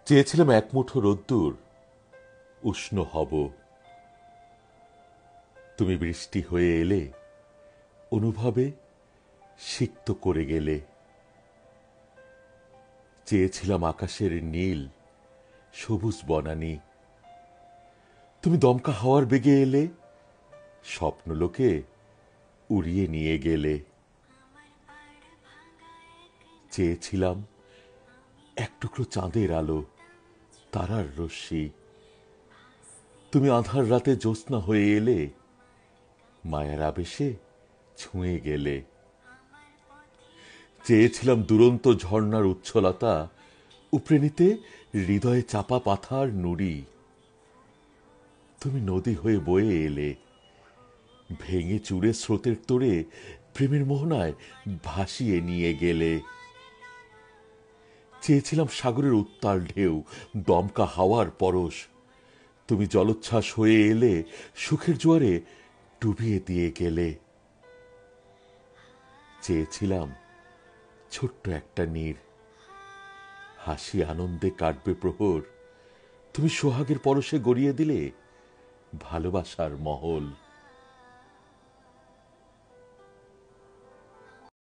চেয়েছিলাম এক মুঠো রোদ্দুর, উষ্ণ হব। তুমি বৃষ্টি হয়ে এলে, অনুভবে সিক্ত করে গেলে। চেয়েছিলাম আকাশের নীল, সবুজ বনানী। তুমি দমকা হাওয়ার বেগে এলে, স্বপ্নলোকে উড়িয়ে নিয়ে গেলে। চেয়েছিলাম এক টুকরো চাঁদের আলো, তারার রশ্মি। তুমি আঁধার রাতে জ্যোৎস্না হয়ে এলে, মায়ার আবেশে ছুঁয়ে গেলে। চেয়েছিলাম দুরন্ত ঝর্ণার উচ্ছলতা, উপড়ে নিতে হৃদয়ে চাপা পাথার নুড়ি। তুমি নদী হয়ে বয়ে এলে, ভেঙে চুরে স্রোতের তোড়ে প্রেমের মোহনায় ভাসিয়ে নিয়ে গেলে। চেয়েছিলাম সাগরের উত্তাল ঢেউ, দমকা হাওয়ার পরশ। তুমি জলোচ্ছ্বাস হয়ে এলে, সুখের জোয়ারে ডুবিয়ে দিয়ে গেলে। চেয়েছিলাম ছোট্ট একটা নীর, হাসি আনন্দে কাটবে প্রহর। তুমি সোহাগের পরশে গড়িয়ে দিলে ভালোবাসার মহল।